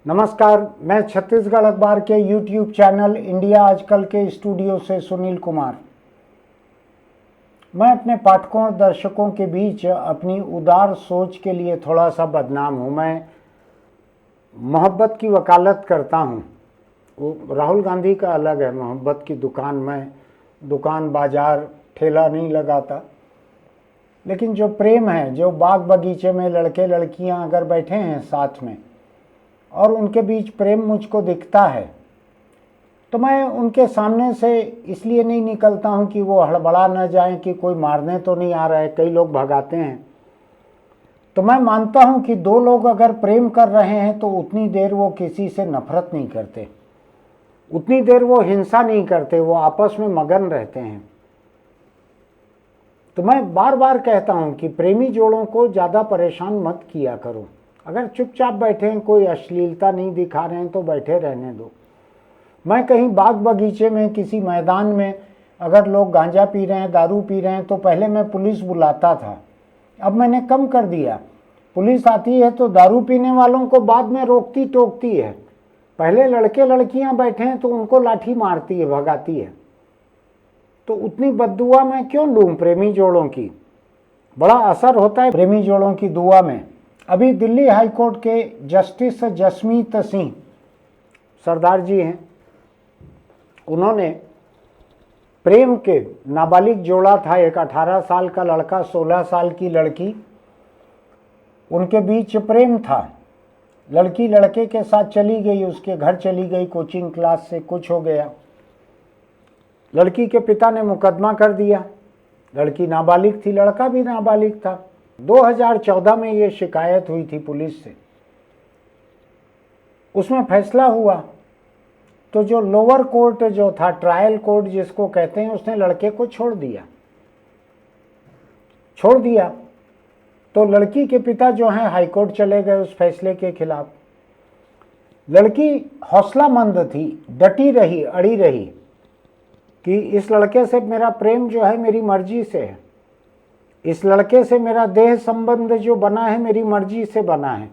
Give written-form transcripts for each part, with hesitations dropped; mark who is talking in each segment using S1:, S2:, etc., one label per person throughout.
S1: नमस्कार, मैं छत्तीसगढ़ अखबार के यूट्यूब चैनल इंडिया आजकल के स्टूडियो से सुनील कुमार। मैं अपने पाठकों और दर्शकों के बीच अपनी उदार सोच के लिए थोड़ा सा बदनाम हूँ। मैं मोहब्बत की वकालत करता हूँ। वो राहुल गांधी का अलग है, मोहब्बत की दुकान। मैं दुकान बाजार ठेला नहीं लगाता, लेकिन जो प्रेम है, जो बाग बगीचे में लड़के लड़कियाँ अगर बैठे हैं साथ में और उनके बीच प्रेम मुझको दिखता है, तो मैं उनके सामने से इसलिए नहीं निकलता हूं कि वो हड़बड़ा न जाएं कि कोई मारने तो नहीं आ रहा है। कई लोग भगाते हैं, तो मैं मानता हूं कि दो लोग अगर प्रेम कर रहे हैं तो उतनी देर वो किसी से नफरत नहीं करते, उतनी देर वो हिंसा नहीं करते, वो आपस में मगन रहते हैं। तो मैं बार बार कहता हूं कि प्रेमी जोड़ों को ज़्यादा परेशान मत किया करो। अगर चुपचाप बैठे हैं, कोई अश्लीलता नहीं दिखा रहे हैं, तो बैठे रहने दो। मैं कहीं बाग बगीचे में किसी मैदान में अगर लोग गांजा पी रहे हैं, दारू पी रहे हैं, तो पहले मैं पुलिस बुलाता था। अब मैंने कम कर दिया। पुलिस आती है तो दारू पीने वालों को बाद में रोकती टोकती है, पहले लड़के लड़कियां बैठे हैं तो उनको लाठी मारती है, भगाती है। तो उतनी बद्दुआ मैं क्यों लूँ प्रेमी जोड़ों की? बड़ा असर होता है प्रेमी जोड़ों की दुआ में। अभी दिल्ली हाईकोर्ट के जस्टिस जसमीत सिंह सरदार जी हैं, उन्होंने प्रेम के नाबालिग जोड़ा था, एक 18 साल का लड़का, 16 साल की लड़की, उनके बीच प्रेम था। लड़की लड़के के साथ चली गई, उसके घर चली गई, कोचिंग क्लास से कुछ हो गया। लड़की के पिता ने मुकदमा कर दिया। लड़की नाबालिग थी, लड़का भी नाबालिग था। 2014 में ये शिकायत हुई थी पुलिस से, उसमें फैसला हुआ। तो जो लोअर कोर्ट जो था, ट्रायल कोर्ट जिसको कहते हैं, उसने लड़के को छोड़ दिया। तो लड़की के पिता जो हैं हाईकोर्ट चले गए उस फैसले के खिलाफ। लड़की हौसलामंद थी, डटी रही, अड़ी रही कि इस लड़के से मेरा प्रेम जो है मेरी मर्जी से है, इस लड़के से मेरा देह संबंध जो बना है मेरी मर्जी से बना है।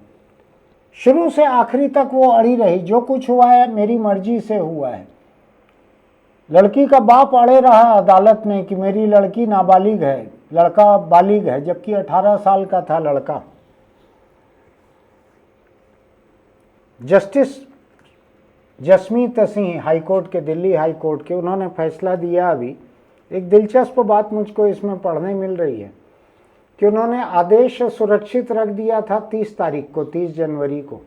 S1: शुरू से आखिरी तक वो अड़ी रही, जो कुछ हुआ है मेरी मर्जी से हुआ है। लड़की का बाप अड़े रहा अदालत में कि मेरी लड़की नाबालिग है, लड़का बालिग है, जबकि 18 साल का था लड़का। जस्टिस जसमीत सिंह हाईकोर्ट के, दिल्ली हाईकोर्ट के, उन्होंने फैसला दिया। अभी एक दिलचस्प बात मुझको इसमें पढ़ने मिल रही है कि उन्होंने आदेश सुरक्षित रख दिया था 30 तारीख को, 30 जनवरी को।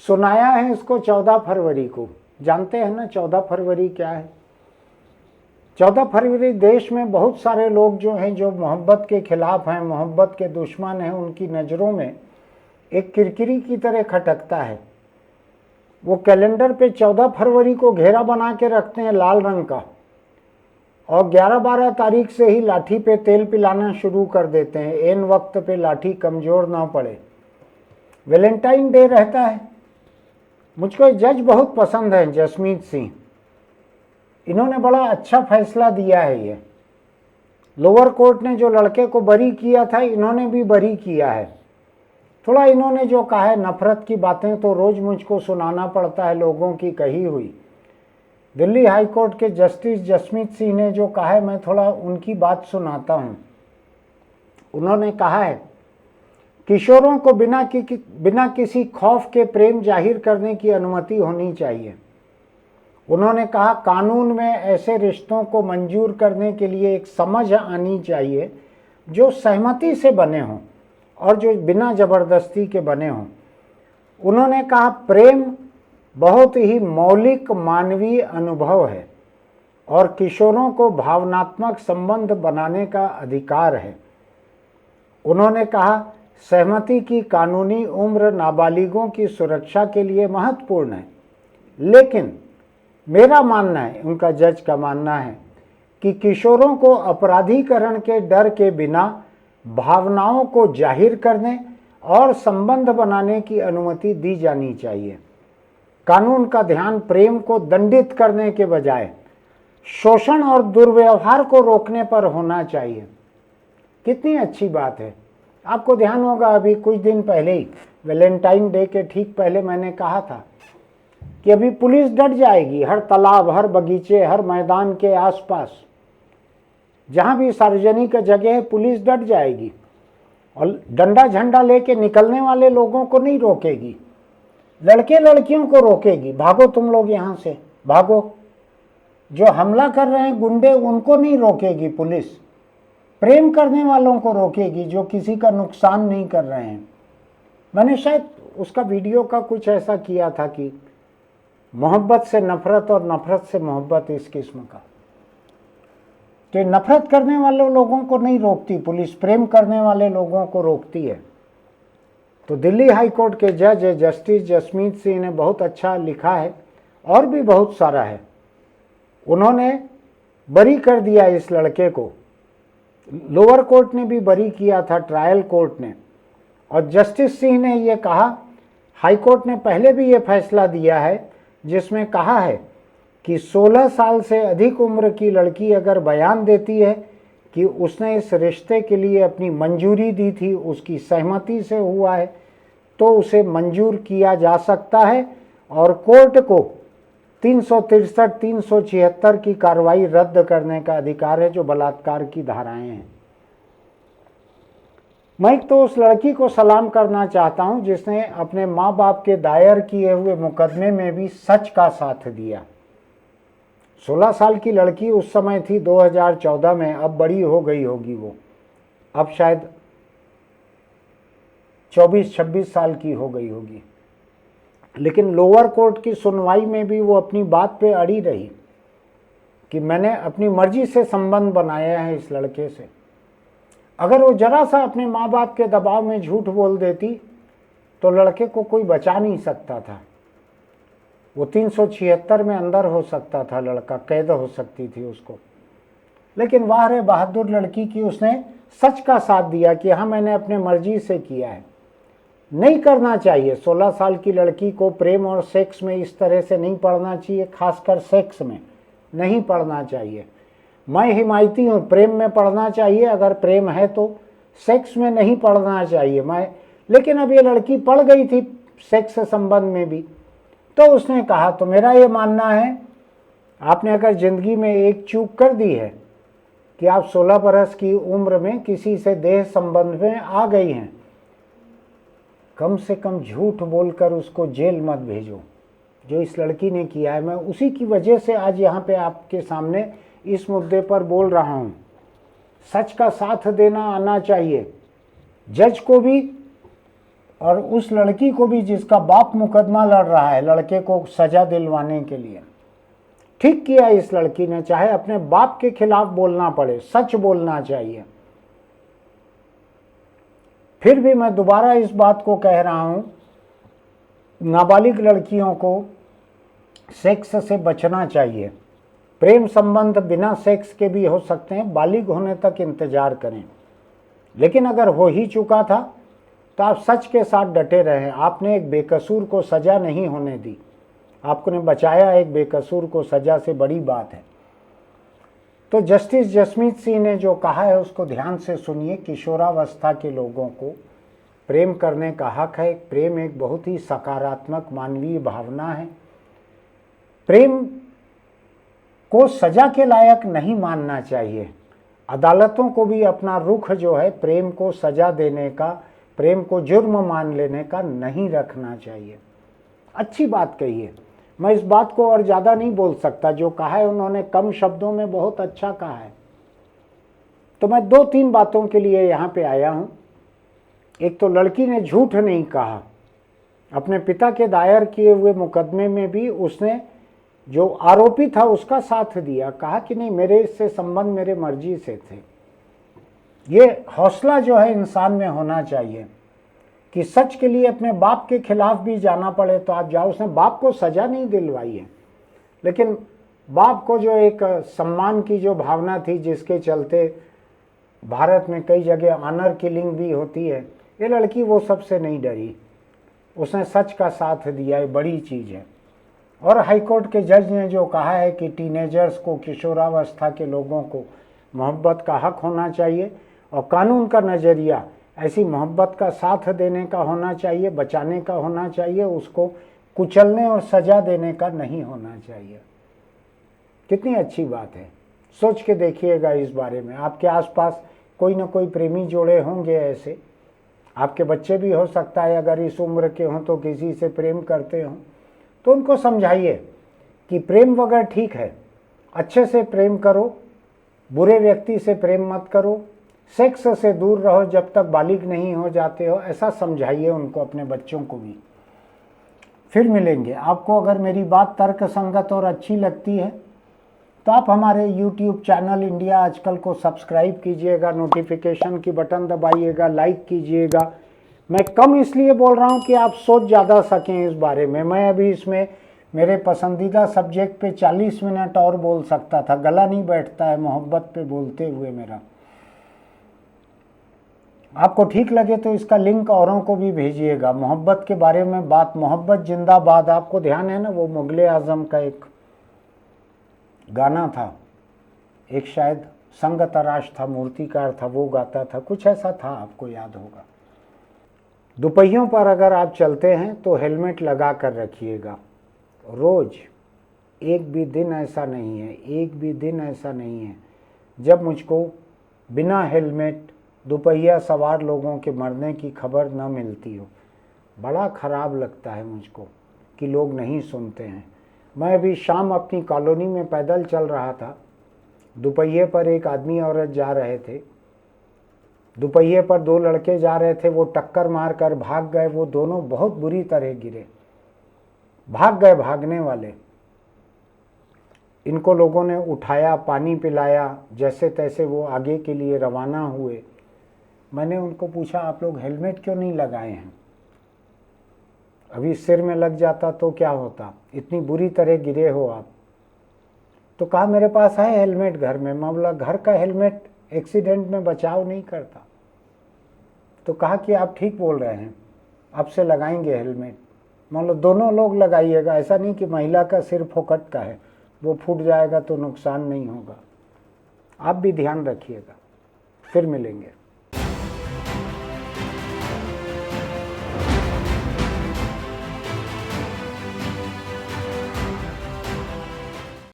S1: सुनाया है इसको 14 फरवरी को। जानते हैं ना 14 फरवरी क्या है? 14 फरवरी देश में बहुत सारे लोग जो हैं, जो मोहब्बत के खिलाफ हैं, मोहब्बत के दुश्मन हैं, उनकी नज़रों में एक किरकिरी की तरह खटकता है। वो कैलेंडर पे 14 फरवरी को घेरा बना के रखते हैं लाल रंग का, और 11-12 तारीख से ही लाठी पे तेल पिलाना शुरू कर देते हैं, एन वक्त पे लाठी कमज़ोर ना पड़े। वैलेंटाइन डे रहता है। मुझको जज बहुत पसंद है, जसमीत सिंह। इन्होंने बड़ा अच्छा फैसला दिया है। ये लोअर कोर्ट ने जो लड़के को बरी किया था, इन्होंने भी बरी किया है। थोड़ा इन्होंने जो कहा है, नफरत की बातें तो रोज़ मुझको सुनाना पड़ता है लोगों की कही हुई। दिल्ली हाईकोर्ट के जस्टिस जसमीत सिंह ने जो कहा है, मैं थोड़ा उनकी बात सुनाता हूँ। उन्होंने कहा है, किशोरों को बिना किसी खौफ के प्रेम जाहिर करने की अनुमति होनी चाहिए। उन्होंने कहा, कानून में ऐसे रिश्तों को मंजूर करने के लिए एक समझ आनी चाहिए जो सहमति से बने हों और जो बिना ज़बरदस्ती के बने हों। उन्होंने कहा, प्रेम बहुत ही मौलिक मानवीय अनुभव है और किशोरों को भावनात्मक संबंध बनाने का अधिकार है। उन्होंने कहा, सहमति की कानूनी उम्र नाबालिगों की सुरक्षा के लिए महत्वपूर्ण है, लेकिन मेरा मानना है, उनका जज का मानना है, कि किशोरों को अपराधीकरण के डर के बिना भावनाओं को जाहिर करने और संबंध बनाने की अनुमति दी जानी चाहिए। कानून का ध्यान प्रेम को दंडित करने के बजाय शोषण और दुर्व्यवहार को रोकने पर होना चाहिए। कितनी अच्छी बात है। आपको ध्यान होगा, अभी कुछ दिन पहले ही वैलेंटाइन डे के ठीक पहले मैंने कहा था कि अभी पुलिस डट जाएगी, हर तालाब, हर बगीचे, हर मैदान के आसपास जहां भी सार्वजनिक जगह है पुलिस डट जाएगी और डंडा झंडा लेके निकलने वाले लोगों को नहीं रोकेगी, लड़के लड़कियों को रोकेगी। भागो तुम लोग यहां से, भागो। जो हमला कर रहे हैं गुंडे, उनको नहीं रोकेगी पुलिस, प्रेम करने वालों को रोकेगी जो किसी का नुकसान नहीं कर रहे हैं। मैंने शायद उसका वीडियो का कुछ ऐसा किया था कि मोहब्बत से नफरत और नफरत से मोहब्बत, इस किस्म का। तो नफरत करने वाले लोगों को नहीं रोकती पुलिस, प्रेम करने वाले लोगों को रोकती है। तो दिल्ली हाई कोर्ट के जज जस्टिस जसमीत सिंह ने बहुत अच्छा लिखा है, और भी बहुत सारा है। उन्होंने बरी कर दिया इस लड़के को, लोअर कोर्ट ने भी बरी किया था, ट्रायल कोर्ट ने। और जस्टिस सिंह ने ये कहा, हाई कोर्ट ने पहले भी ये फैसला दिया है जिसमें कहा है कि 16 साल से अधिक उम्र की लड़की अगर बयान देती है कि उसने इस रिश्ते के लिए अपनी मंजूरी दी थी, उसकी सहमति से हुआ है, तो उसे मंजूर किया जा सकता है और कोर्ट को 363, 376 की कार्रवाई रद्द करने का अधिकार है, जो बलात्कार की धाराएं हैं। मैं तो उस लड़की को सलाम करना चाहता हूं जिसने अपने माँ बाप के दायर किए हुए मुकदमे में भी सच का साथ दिया। 16 साल की लड़की उस समय थी 2014 में, अब बड़ी हो गई होगी वो, अब शायद 24-26 साल की हो गई होगी। लेकिन लोअर कोर्ट की सुनवाई में भी वो अपनी बात पे अड़ी रही कि मैंने अपनी मर्जी से संबंध बनाया है इस लड़के से। अगर वो जरा सा अपने माँ बाप के दबाव में झूठ बोल देती तो लड़के को कोई बचा नहीं सकता था, वो 376 में अंदर हो सकता था, लड़का कैद हो सकती थी उसको। लेकिन वाह रे बहादुर लड़की की, उसने सच का साथ दिया कि हाँ मैंने अपने मर्जी से किया है। नहीं करना चाहिए 16 साल की लड़की को प्रेम और सेक्स में इस तरह से नहीं पढ़ना चाहिए, खासकर सेक्स में नहीं पढ़ना चाहिए। मैं हिमायती हूँ, प्रेम में पढ़ना चाहिए, अगर प्रेम है तो सेक्स में नहीं पढ़ना चाहिए मैं। लेकिन अब ये लड़की पढ़ गई थी सेक्स संबंध में भी, तो उसने कहा, तो मेरा ये मानना है आपने अगर ज़िंदगी में एक चूक कर दी है कि आप 16 बरस की उम्र में किसी से देह संबंध में आ गई हैं, कम से कम झूठ बोलकर उसको जेल मत भेजो, जो इस लड़की ने किया है। मैं उसी की वजह से आज यहाँ पे आपके सामने इस मुद्दे पर बोल रहा हूँ। सच का साथ देना आना चाहिए जज को भी और उस लड़की को भी जिसका बाप मुकदमा लड़ रहा है लड़के को सजा दिलवाने के लिए। ठीक किया इस लड़की ने, चाहे अपने बाप के खिलाफ बोलना पड़े, सच बोलना चाहिए। फिर भी मैं दोबारा इस बात को कह रहा हूं, नाबालिग लड़कियों को सेक्स से बचना चाहिए। प्रेम संबंध बिना सेक्स के भी हो सकते हैं, बालिग होने तक इंतजार करें। लेकिन अगर हो ही चुका था तो आप सच के साथ डटे रहें। आपने एक बेकसूर को सजा नहीं होने दी, आपने बचाया एक बेकसूर को सजा से बड़ी बात है। तो जस्टिस जसमीत सिंह ने जो कहा है उसको ध्यान से सुनिए। किशोरावस्था के लोगों को प्रेम करने का हक है। प्रेम एक बहुत ही सकारात्मक मानवीय भावना है। प्रेम को सजा के लायक नहीं मानना चाहिए। अदालतों को भी अपना रुख जो है प्रेम को सजा देने का, प्रेम को जुर्म मान लेने का नहीं रखना चाहिए। अच्छी बात कही है, मैं इस बात को और ज़्यादा नहीं बोल सकता। जो कहा है उन्होंने कम शब्दों में बहुत अच्छा कहा है। तो मैं 2-3 बातों के लिए यहाँ पे आया हूँ। एक तो लड़की ने झूठ नहीं कहा, अपने पिता के दायर किए हुए मुकदमे में भी उसने जो आरोपी था उसका साथ दिया, कहा कि नहीं मेरे इससे संबंध मेरे मर्जी से थे। ये हौसला जो है इंसान में होना चाहिए कि सच के लिए अपने बाप के खिलाफ भी जाना पड़े तो आप जाओ। उसने बाप को सजा नहीं दिलवाई है, लेकिन बाप को जो एक सम्मान की जो भावना थी जिसके चलते भारत में कई जगह ऑनर किलिंग भी होती है, ये लड़की वो सबसे नहीं डरी, उसने सच का साथ दिया, ये बड़ी चीज़ है। और हाईकोर्ट के जज ने जो कहा है कि टीनेजर्स को, किशोरावस्था के लोगों को मोहब्बत का हक होना चाहिए और कानून का नज़रिया ऐसी मोहब्बत का साथ देने का होना चाहिए, बचाने का होना चाहिए, उसको कुचलने और सजा देने का नहीं होना चाहिए। कितनी अच्छी बात है, सोच के देखिएगा इस बारे में। आपके आसपास कोई ना कोई प्रेमी जोड़े होंगे ऐसे, आपके बच्चे भी हो सकता है अगर इस उम्र के हों तो किसी से प्रेम करते हों, तो उनको समझाइए कि प्रेम वगैरह ठीक है, अच्छे से प्रेम करो, बुरे व्यक्ति से प्रेम मत करो, सेक्स से दूर रहो जब तक बालिग नहीं हो जाते हो, ऐसा समझाइए उनको, अपने बच्चों को भी। फिर मिलेंगे। आपको अगर मेरी बात तर्कसंगत और अच्छी लगती है तो आप हमारे YouTube चैनल इंडिया आजकल को सब्सक्राइब कीजिएगा, नोटिफिकेशन की बटन दबाइएगा, लाइक कीजिएगा। मैं कम इसलिए बोल रहा हूँ कि आप सोच ज़्यादा सकें इस बारे में। मैं अभी इसमें मेरे पसंदीदा सब्जेक्ट पे 40 मिनट और बोल सकता था, गला नहीं बैठता है मोहब्बत पे बोलते हुए मेरा। आपको ठीक लगे तो इसका लिंक औरों को भी भेजिएगा। मोहब्बत के बारे में बात, मोहब्बत जिंदाबाद, आपको ध्यान है ना, वो मुगले आजम का एक गाना था, एक शायद संग तराश था, मूर्तिकार था, वो गाता था, कुछ ऐसा था, आपको याद होगा। दोपहियों पर अगर आप चलते हैं तो हेलमेट लगा कर रखिएगा रोज। एक भी दिन ऐसा नहीं है, एक भी दिन ऐसा नहीं है जब मुझको बिना हेलमेट दोपहिया सवार लोगों के मरने की खबर न मिलती हो। बड़ा ख़राब लगता है मुझको कि लोग नहीं सुनते हैं। मैं अभी शाम अपनी कॉलोनी में पैदल चल रहा था, दोपहिए पर एक आदमी औरत जा रहे थे, दोपहिए पर दो लड़के जा रहे थे, वो टक्कर मार कर भाग गए, वो दोनों बहुत बुरी तरह गिरे, भाग गए भागने वाले। इनको लोगों ने उठाया, पानी पिलाया, जैसे तैसे वो आगे के लिए रवाना हुए। मैंने उनको पूछा आप लोग हेलमेट क्यों नहीं लगाए हैं? अभी सिर में लग जाता तो क्या होता, इतनी बुरी तरह गिरे हो आप। तो कहा मेरे पास है हेलमेट घर में। मैं बोला घर का हेलमेट एक्सीडेंट में बचाव नहीं करता। तो कहा कि आप ठीक बोल रहे हैं, अब से लगाएंगे हेलमेट। मान लो दोनों लोग लगाइएगा, ऐसा नहीं कि महिला का सिर फोकट का है, वो फूट जाएगा तो नुकसान नहीं होगा। आप भी ध्यान रखिएगा। फिर मिलेंगे।